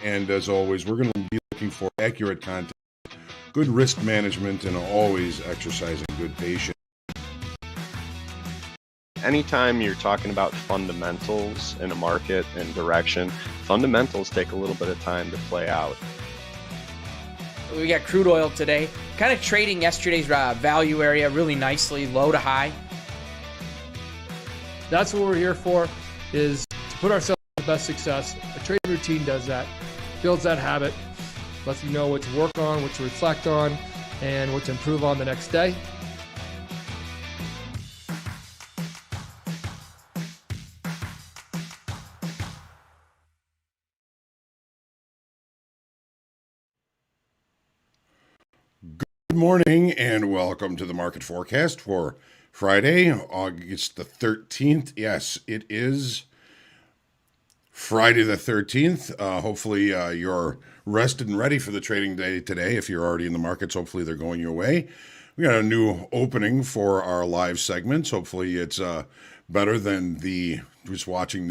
And as always, we're going to be looking for accurate content, good risk management, and always exercising good patience. Anytime you're talking about fundamentals in a market and direction, fundamentals take a little bit of time to play out. We got crude oil today, kind of trading yesterday's value area really nicely, low to high. That's what we're here for, is to put ourselves in the best success. A trade routine does that, builds that habit, lets you know what to work on, what to reflect on, and what to improve on the next day. Good morning and welcome to the market forecast for Friday, August the 13th. Yes, it is Friday the 13th. Hopefully you're rested and ready for the trading day today. If you're already in the markets, hopefully they're going your way. We got a new opening for our live segments. Hopefully it's better than just watching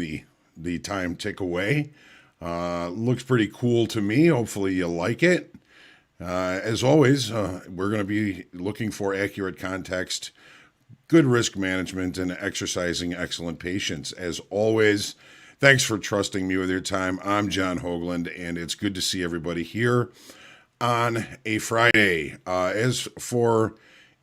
the time tick away. Looks pretty cool to me. Hopefully you like it. As always, we're going to be looking for accurate context, good risk management, and exercising excellent patience. As always, thanks for trusting me with your time. I'm John Hoagland, and it's good to see everybody here on a Friday. As for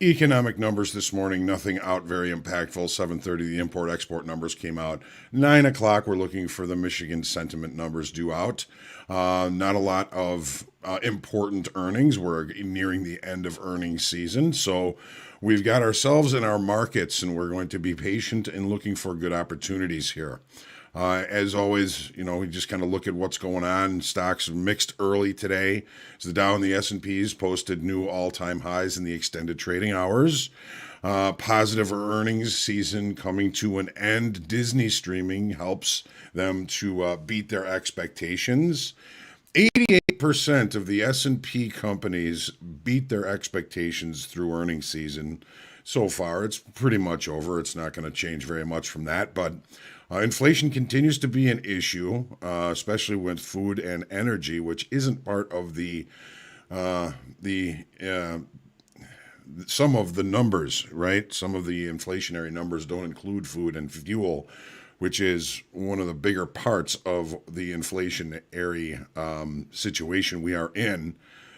economic numbers this morning, nothing out very impactful. 7:30, the import-export numbers came out. 9 o'clock, we're looking for the Michigan sentiment numbers due out. Not a lot of important earnings. We're nearing the end of earnings season, so we've got ourselves in our markets, and we're going to be patient and looking for good opportunities here. As always, we just kind of look at what's going on. Stocks mixed early today. So the Dow and the S&Ps posted new all-time highs in the extended trading hours. Positive earnings season coming to an end. Disney streaming helps them to beat their expectations. 88% of the S&P companies beat their expectations through earnings season so far. It's pretty much over. It's not going to change very much from that, but inflation continues to be an issue, especially with food and energy, which isn't part of some of the numbers, right? Some of the inflationary numbers don't include food and fuel, which is one of the bigger parts of the inflationary situation we are in.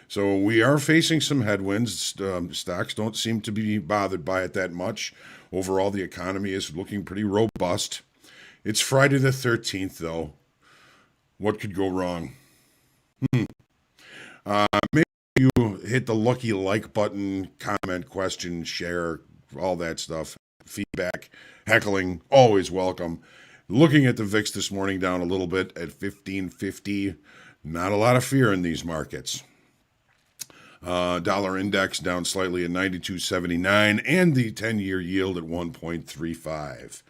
So we are facing some headwinds. Stocks don't seem to be bothered by it that much. Overall, the economy is looking pretty robust. It's Friday the 13th, though. What could go wrong? Maybe you hit the lucky like button, comment, question, share, all that stuff. Feedback, heckling, always welcome. Looking at the VIX this morning, down a little bit at 1550. Not a lot of fear in these markets. Dollar index down slightly at 92.79, and the 10-year yield at 1.35.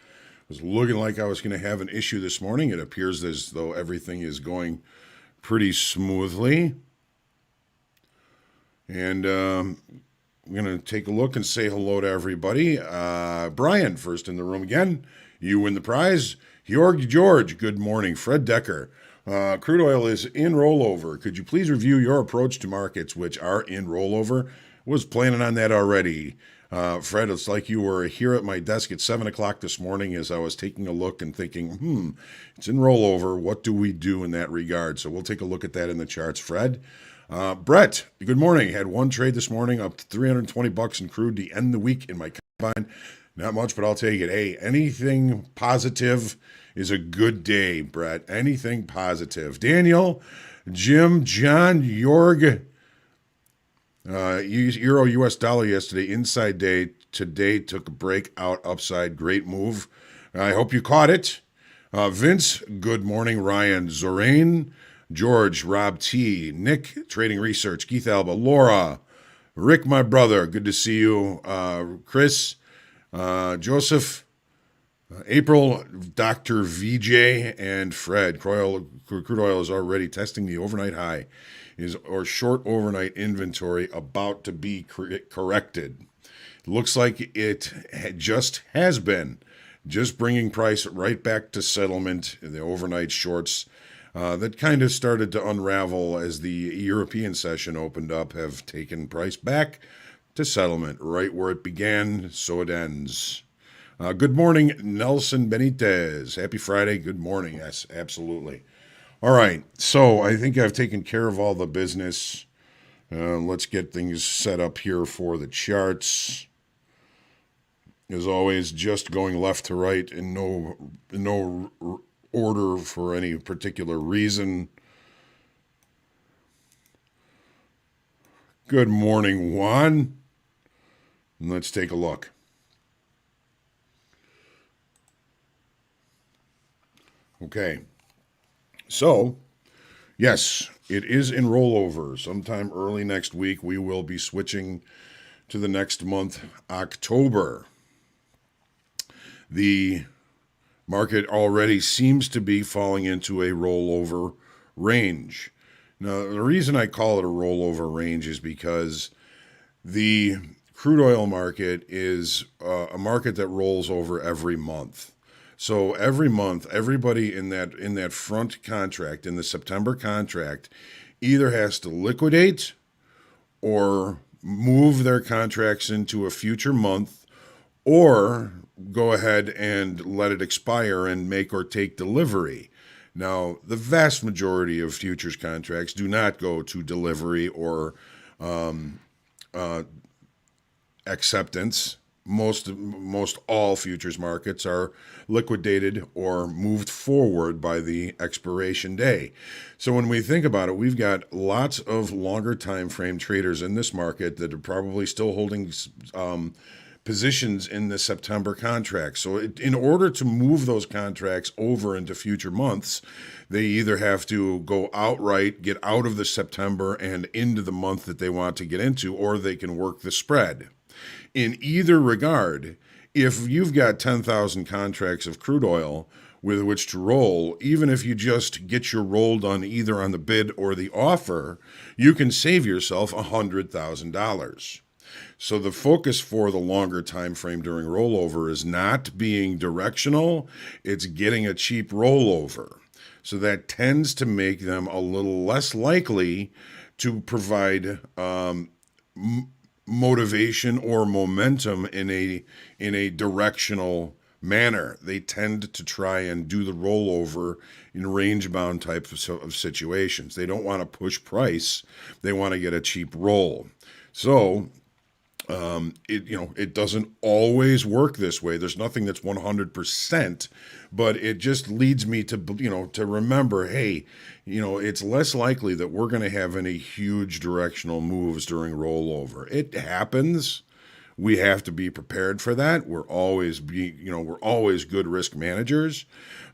Was looking like I was going to have an issue this morning. It appears as though everything is going pretty smoothly. And I'm going to take a look and say hello to everybody. Brian, first in the room again. You win the prize. George, good morning. Fred Decker. Crude oil is in rollover. Could you please review your approach to markets which are in rollover? Was planning on that already. Fred, it's like you were here at my desk at 7 o'clock this morning as I was taking a look and thinking, it's in rollover. What do we do in that regard? So we'll take a look at that in the charts, Fred. Brett, good morning. Had one trade this morning up to $320 in crude to end the week in my combine. Not much, but I'll take it. Hey, anything positive is a good day, Brett. Anything positive. Daniel, Jim, John, Jorg, Euro US dollar yesterday, inside day. Today took a breakout upside. Great move. I hope you caught it. Vince, good morning. Ryan, Zorain, George, Rob T, Nick, Trading Research, Keith Alba, Laura, Rick, my brother, good to see you. Chris, Joseph, April, Dr. VJ, and Fred. Crude oil is already testing the overnight high, or short overnight inventory about to be corrected. It looks like it just bringing price right back to settlement. The overnight shorts that kind of started to unravel as the European session opened up, have taken price back to settlement right where it began, so it ends. Good morning, Nelson Benitez. Happy Friday. Good morning. Yes, absolutely. All right. So I think I've taken care of all the business. Let's get things set up here for the charts. As always, just going left to right in no order for any particular reason. Good morning, Juan. And let's take a look. Okay. So, yes, it is in rollover. Sometime early next week, we will be switching to the next month, October. The market already seems to be falling into a rollover range. Now, the reason I call it a rollover range is because the crude oil market is a market that rolls over every month. So every month, everybody in that front contract, in the September contract, either has to liquidate or move their contracts into a future month, or go ahead and let it expire and make or take delivery. Now, the vast majority of futures contracts do not go to delivery or acceptance. Most all futures markets are liquidated or moved forward by the expiration day. So when we think about it, we've got lots of longer time frame traders in this market that are probably still holding positions in the September contract. So in order to move those contracts over into future months, they either have to go outright, get out of the September and into the month that they want to get into, or they can work the spread. In either regard, if you've got 10,000 contracts of crude oil with which to roll, even if you just get your roll done either on the bid or the offer, you can save yourself $100,000. So the focus for the longer time frame during rollover is not being directional, it's getting a cheap rollover. So that tends to make them a little less likely to provide motivation or momentum in a directional manner. They tend to try and do the rollover in range-bound types of situations. They don't want to push price. They want to get a cheap roll. So it doesn't always work this way. There's nothing that's 100%, but it just leads me to to remember, hey, it's less likely that we're going to have any huge directional moves during rollover. It happens. We have to be prepared for that. We're always good risk managers,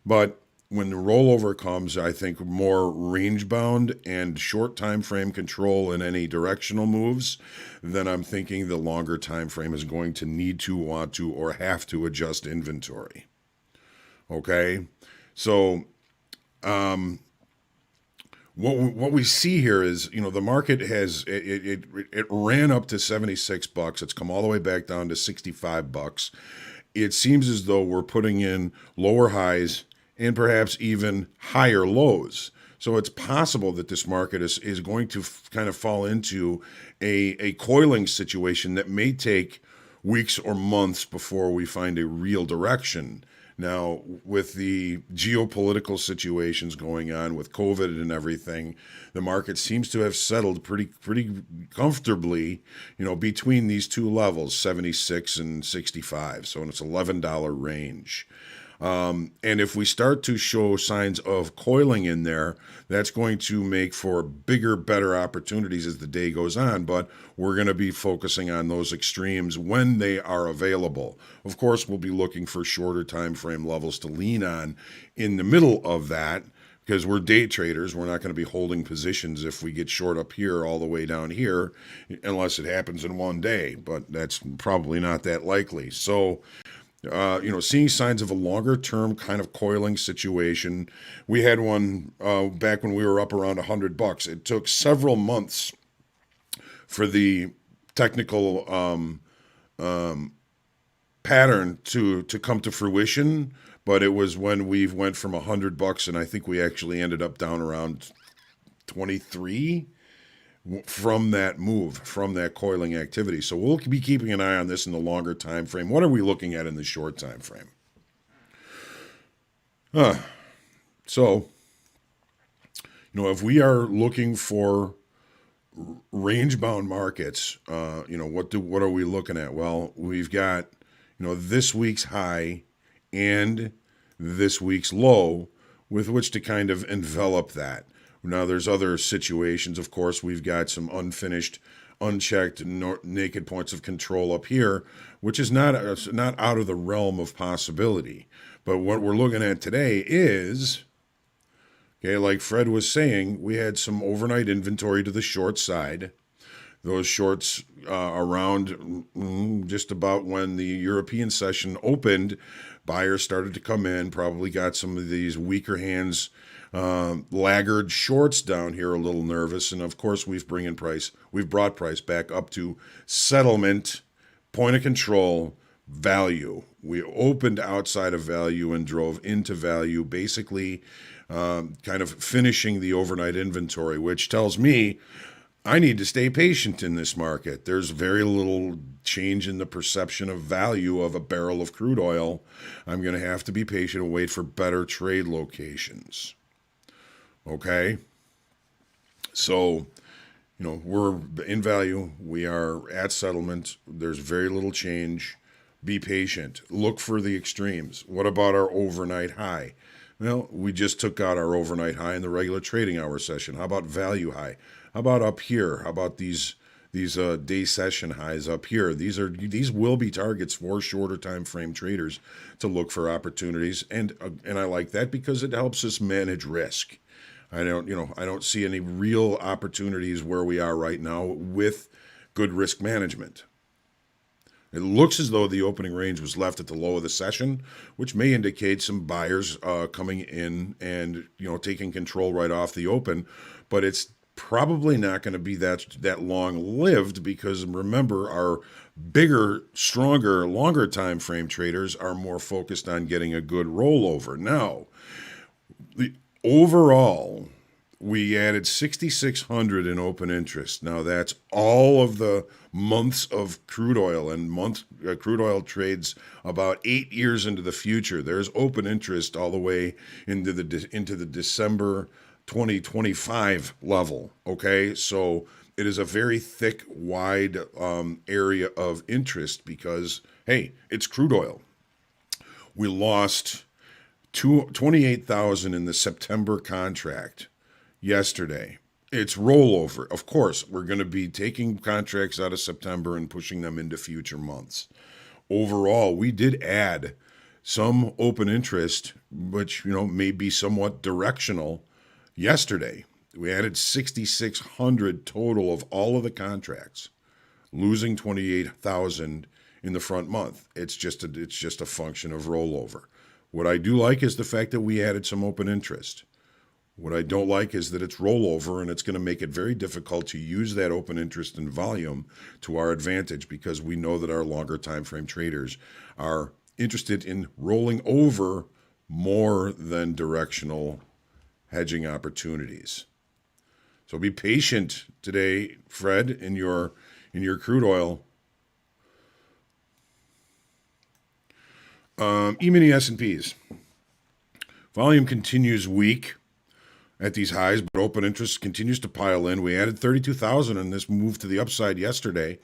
but when the rollover comes, I think more range bound and short time frame control in any directional moves, then I'm thinking the longer time frame is going to need to, want to, or have to adjust inventory. Okay, so what we see here is, the market has it ran up to $76. It's come all the way back down to $65. It seems as though we're putting in lower highs and perhaps even higher lows. So it's possible that this market is going to kind of fall into a coiling situation that may take weeks or months before we find a real direction. Now, with the geopolitical situations going on with COVID and everything, the market seems to have settled pretty comfortably, between these two levels, 76 and 65. So it's $11 range. And if we start to show signs of coiling in there, that's going to make for bigger, better opportunities as the day goes on. But we're going to be focusing on those extremes when they are available. Of course, we'll be looking for shorter time frame levels to lean on in the middle of that, because we're day traders. We're not going to be holding positions if we get short up here all the way down here, unless it happens in one day. But that's probably not that likely. So seeing signs of a longer term kind of coiling situation. We had one back when we were up around $100. It took several months for the technical pattern to come to fruition, but it was when we went from $100, and I think we actually ended up down around 23 from that move, from that coiling activity. So we'll be keeping an eye on this in the longer time frame. What are we looking at in the short time frame? So, if we are looking for range-bound markets, what are we looking at? Well, we've got, this week's high and this week's low with which to kind of envelop that. Now, there's other situations. Of course, we've got some unfinished, unchecked, naked points of control up here, which is not out of the realm of possibility. But what we're looking at today is, okay, like Fred was saying, we had some overnight inventory to the short side. Those shorts around just about when the European session opened, buyers started to come in, probably got some of these weaker hands, laggard shorts down here a little nervous. And of course, we've brought price back up to settlement, point of control, value. We opened outside of value and drove into value, basically kind of finishing the overnight inventory, which tells me I need to stay patient in this market. There's very little change in the perception of value of a barrel of crude oil. I'm going to have to be patient and wait for better trade locations. Okay? So, we're in value. We are at settlement. There's very little change. Be patient. Look for the extremes. What about our overnight high? Well, we just took out our overnight high in the regular trading hour session. How about value high? How about up here? How about these day session highs up here? These will be targets for shorter time frame traders to look for opportunities, and I like that because it helps us manage risk. I don't see any real opportunities where we are right now with good risk management. It looks as though the opening range was left at the low of the session, which may indicate some buyers coming in and taking control right off the open, but it's probably not going to be that long-lived because remember, our bigger, stronger, longer time frame traders are more focused on getting a good rollover. Now, overall, we added 6,600 in open interest. Now that's all of the months of crude oil, and crude oil trades about 8 years into the future. There's open interest all the way into the December 2025 level. Okay, so it is a very thick, wide area of interest because hey, it's crude oil. We lost 28,000 in the September contract yesterday. It's rollover. Of course, we're going to be taking contracts out of September and pushing them into future months. Overall, we did add some open interest, which may be somewhat directional. Yesterday, we added 6,600 total of all of the contracts, losing 28,000 in the front month. It's just a function of rollover. What I do like is the fact that we added some open interest. What I don't like is that it's rollover, and it's going to make it very difficult to use that open interest and volume to our advantage because we know that our longer time frame traders are interested in rolling over more than directional hedging opportunities. So be patient today, Fred, in your crude oil. E-mini S&Ps. Volume continues weak at these highs, but open interest continues to pile in. We added 32,000 in this move to the upside yesterday.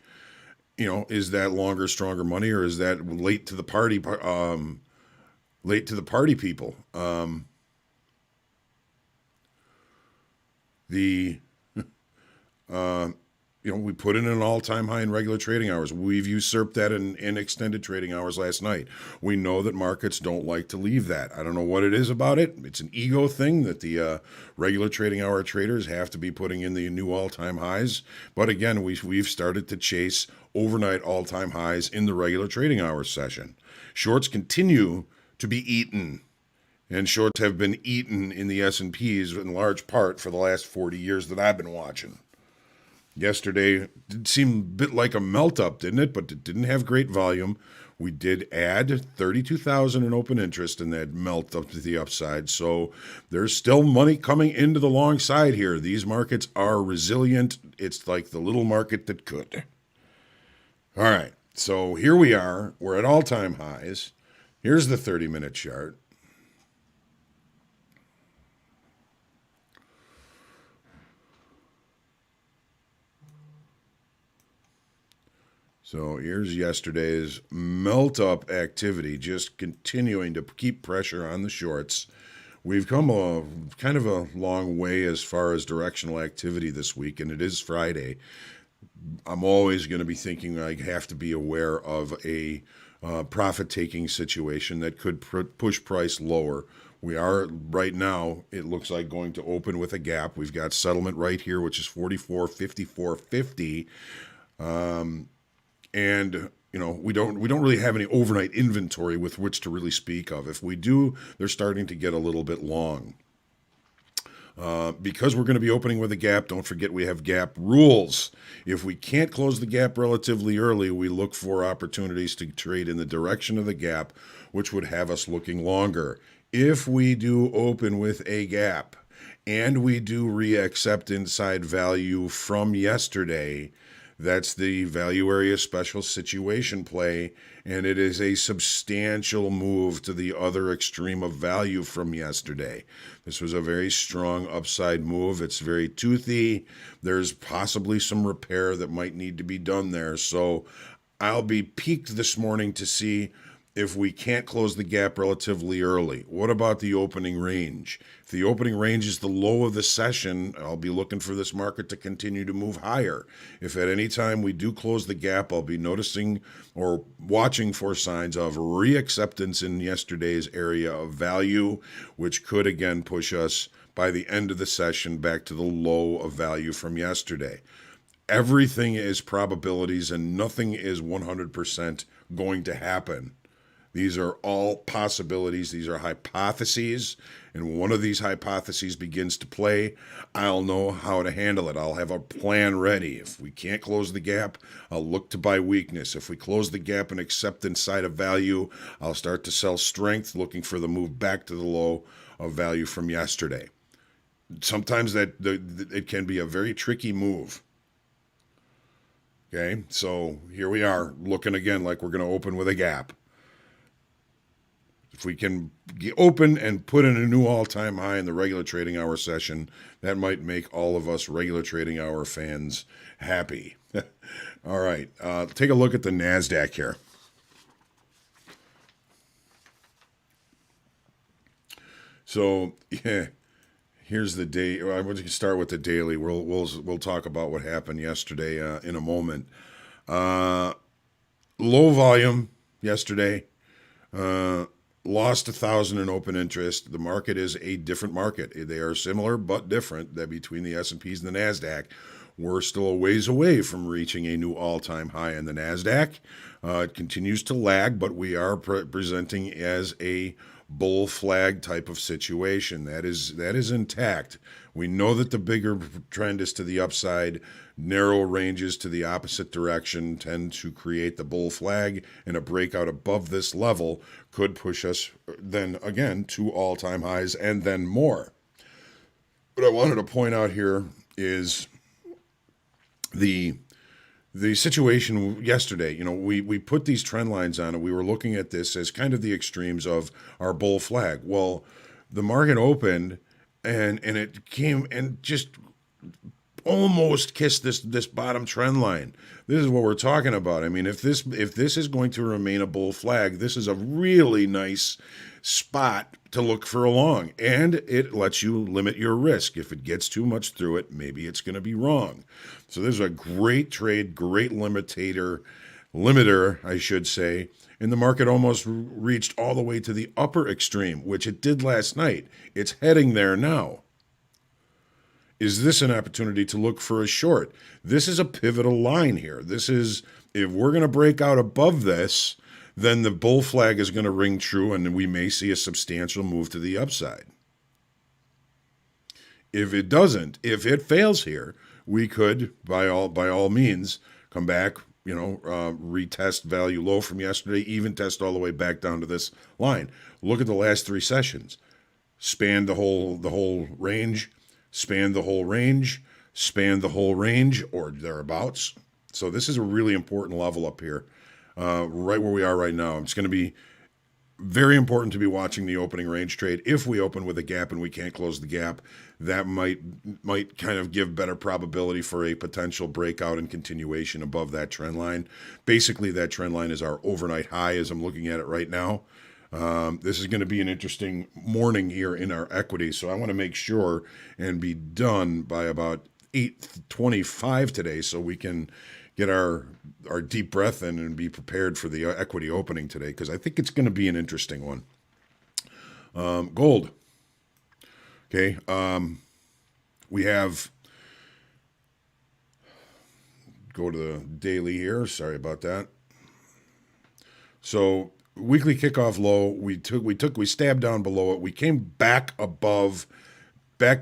Is that longer, stronger money, or is that late to the party? Late to the party, people. We put in an all-time high in regular trading hours. We've usurped that in extended trading hours last night. We know that markets don't like to leave that. I don't know what it is about it. It's an ego thing that the regular trading hour traders have to be putting in the new all-time highs. But again, we've started to chase overnight all-time highs in the regular trading hours session. Shorts continue to be eaten. And shorts have been eaten in the S&Ps in large part for the last 40 years that I've been watching. Yesterday did seem a bit like a melt-up, didn't it? But it didn't have great volume. We did add 32,000 in open interest in that melt up to the upside. So there's still money coming into the long side here. These markets are resilient. It's like the little market that could. All right. So here we are. We're at all-time highs. Here's the 30-minute chart. So here's yesterday's melt up activity, just continuing to keep pressure on the shorts. We've come a kind of a long way as far as directional activity this week, and it is Friday. I'm always going to be thinking I have to be aware of a profit-taking situation that could push price lower. We are right now, it looks like going to open with a gap. We've got settlement right here, which is 44.5450. And we don't really have any overnight inventory with which to really speak of. If we do, they're starting to get a little bit long. Because we're going to be opening with a gap, don't forget we have gap rules. If we can't close the gap relatively early, we look for opportunities to trade in the direction of the gap, which would have us looking longer. If we do open with a gap and we do re-accept inside value from yesterday, that's the value area special situation play, and it is a substantial move to the other extreme of value from yesterday. This was a very strong upside move. It's very toothy. There's possibly some repair that might need to be done there. So I'll be peaked this morning to see if we can't close the gap relatively early. What about the opening range? If the opening range is the low of the session, I'll be looking for this market to continue to move higher. If at any time we do close the gap, I'll be noticing or watching for signs of reacceptance in yesterday's area of value, which could again push us by the end of the session back to the low of value from yesterday. Everything is probabilities and nothing is 100% going to happen. These are all possibilities. These are hypotheses. And one of these hypotheses begins to play, I'll know how to handle it. I'll have a plan ready. If we can't close the gap, I'll look to buy weakness. If we close the gap and accept inside of value, I'll start to sell strength, looking for the move back to the low of value from yesterday. Sometimes it can be a very tricky move. Okay, so here we are, looking again like we're going to open with a gap. If we can open and put in a new all-time high in the regular trading hour session, that might make all of us regular trading hour fans happy. All right, take a look at the Nasdaq here. So, yeah, here's the day. I want to start with the daily. We'll talk about what happened yesterday in a moment. Low volume yesterday. Lost 1,000 in open interest. The market is a different market. They are similar but different. That between the S&Ps and the Nasdaq, we're still a ways away from reaching a new all-time high in the Nasdaq. It continues to lag, but we are presenting as a bull flag type of situation. That is intact. We know that the bigger trend is to the upside. Narrow ranges to the opposite direction tend to create the bull flag, and a breakout above this level could push us then again to all-time highs and then more. What I wanted to point out here is the situation yesterday. We put these trend lines on, and we were looking at this as kind of the extremes of our bull flag. Well, the market opened and it came and just almost kissed this bottom trend line. This is what we're talking about. I mean, if this is going to remain a bull flag, this is a really nice spot to look for a long, and it lets you limit your risk. If it gets too much through it, maybe it's going to be wrong. So this is a great trade, great limiter, I should say. And the market almost reached all the way to the upper extreme, which it did last night. It's heading there now. Is this an opportunity to look for a short? This is a pivotal line here. This is, if we're going to break out above this, then the bull flag is going to ring true, and we may see a substantial move to the upside. If it doesn't, if it fails here, we could, by all means, come back, retest value low from yesterday, even test all the way back down to this line. Look at the last 3 sessions. Spanned the whole range, spanned the whole range, spanned the whole range, or thereabouts. So this is a really important level up here, right where we are right now. It's going to be very important to be watching the opening range trade. If we open with a gap and we can't close the gap, that might kind of give better probability for a potential breakout and continuation above that trend line. Basically, that trend line is our overnight high as I'm looking at it right now. This is going to be an interesting morning here in our equity, so I want to make sure and be done by about 8:25 today so we can get our deep breath in and be prepared for the equity opening today, because I think it's going to be an interesting one. Gold. Okay. We have, go to the daily here. Sorry about that. So weekly kickoff low, we stabbed down below it. We came back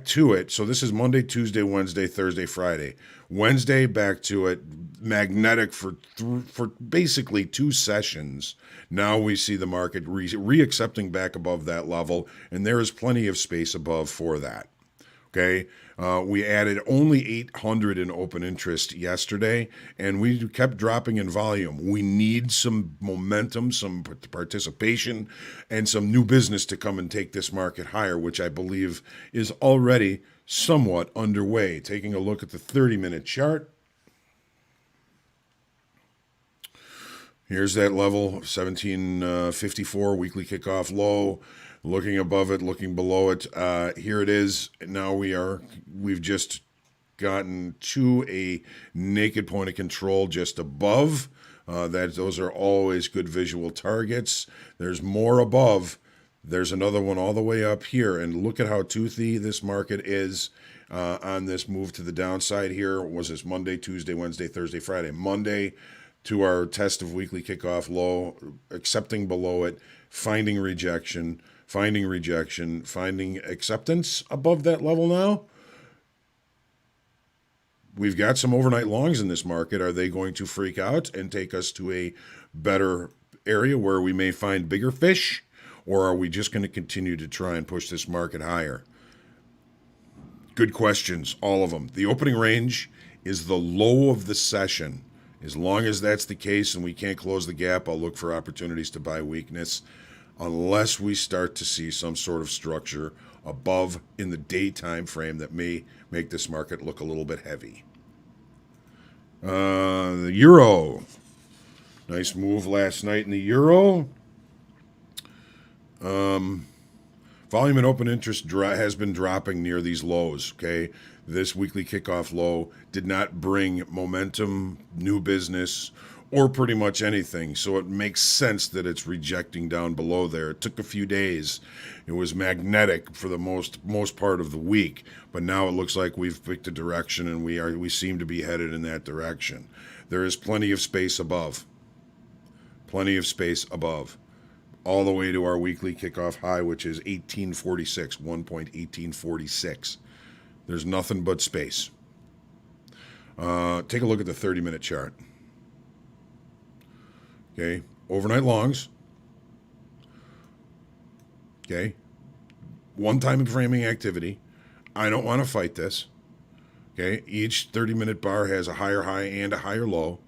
to it. So this is Monday, Tuesday, Wednesday, Thursday, Friday. Wednesday, back to it. Magnetic for basically 2 sessions. Now we see the market reaccepting back above that level, and there is plenty of space above for that. Okay, we added only 800 in open interest yesterday, and we kept dropping in volume. We need some momentum, some participation, and some new business to come and take this market higher, which I believe is already somewhat underway. Taking a look at the 30-minute chart. Here's that level, 1754, weekly kickoff low. Looking above it, looking below it. Here it is. Now we've just gotten to a naked point of control just above. Those are always good visual targets. There's more above. There's another one all the way up here. And look at how toothy this market is on this move to the downside here. Was this Monday, Tuesday, Wednesday, Thursday, Friday? Monday to our test of weekly kickoff low, accepting below it, finding rejection, finding acceptance above that level now. We've got some overnight longs in this market. Are they going to freak out and take us to a better area where we may find bigger fish? Or are we just going to continue to try and push this market higher? Good questions, all of them. The opening range is the low of the session. As long as that's the case and we can't close the gap, I'll look for opportunities to buy weakness, unless we start to see some sort of structure above in the day time frame that may make this market look a little bit heavy. The euro. Nice move last night in the euro. Volume and open interest has been dropping near these lows, okay? This weekly kickoff low did not bring momentum, new business, or pretty much anything. So it makes sense that it's rejecting down below there. It took a few days. It was magnetic for the most part of the week, but now it looks like we've picked a direction and we seem to be headed in that direction. There is plenty of space above. Plenty of space above. All the way to our weekly kickoff high, which is 1846, 1.1846. There's nothing but space. Take a look at the 30-minute chart. Okay, overnight longs. Okay, one-time framing activity. I don't want to fight this. Okay, each 30-minute bar has a higher high and a higher low.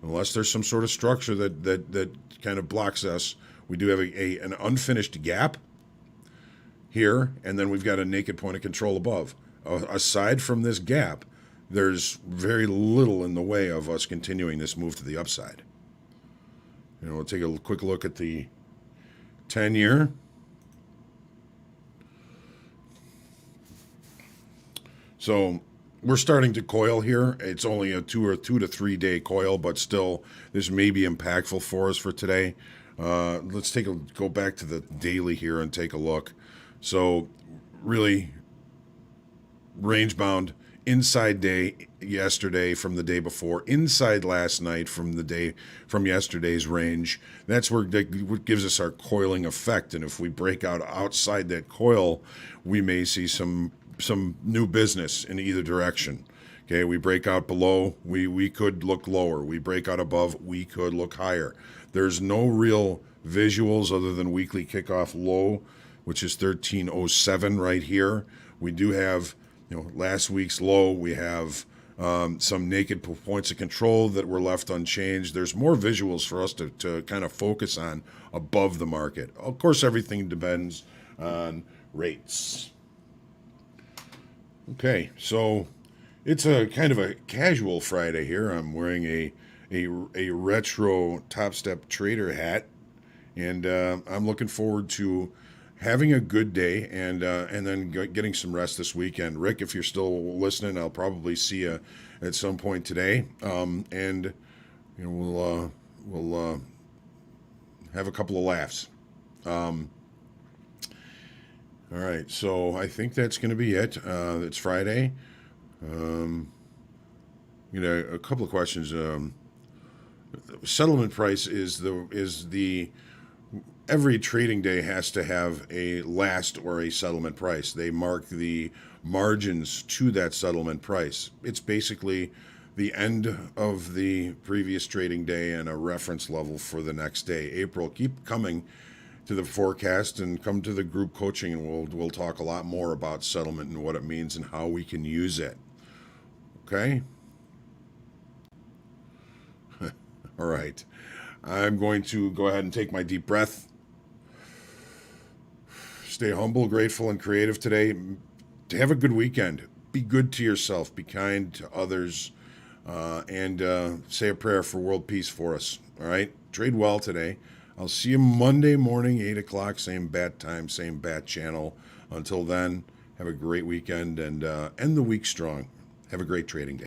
Unless there's some sort of structure that kind of blocks us, we do have an unfinished gap here, and then we've got a naked point of control above. Aside from this gap, there's very little in the way of us continuing this move to the upside. We'll take a quick look at the 10-year. So we're starting to coil here. It's only a 2 to 3 day coil, but still, this may be impactful for us for today. Let's go back to the daily here and take a look. So really, range bound, inside day yesterday from the day before, inside last night from yesterday's range. That's what gives us our coiling effect. And if we break out outside that coil, we may see some new business in either direction. Okay, we break out below, we could look lower. We break out above, we could look higher. There's no real visuals other than weekly kickoff low, which is 1307 right here. We do have, last week's low. We have some naked points of control that were left unchanged. There's more visuals for us to kind of focus on above the market. Of course, everything depends on rates. Okay, so it's a kind of a casual Friday here. I'm wearing a retro Top Step Trader hat, and I'm looking forward to having a good day and then getting some rest this weekend. Rick, if you're still listening, I'll probably see you at some point today, and we'll have a couple of laughs. All right, so I think that's going to be it. It's Friday. A couple of questions. Settlement price is the every trading day has to have a last or a settlement price. They mark the margins to that settlement price. It's basically the end of the previous trading day and a reference level for the next day. April, keep coming to the forecast and come to the group coaching, and we'll talk a lot more about settlement and what it means and how we can use it. Okay? All right. I'm going to go ahead and take my deep breath. Stay humble, grateful, and creative today. Have a good weekend. Be good to yourself. Be kind to others. And say a prayer for world peace for us. All right? Trade well today. I'll see you Monday morning, 8 o'clock, same bat time, same bat channel. Until then, have a great weekend and end the week strong. Have a great trading day.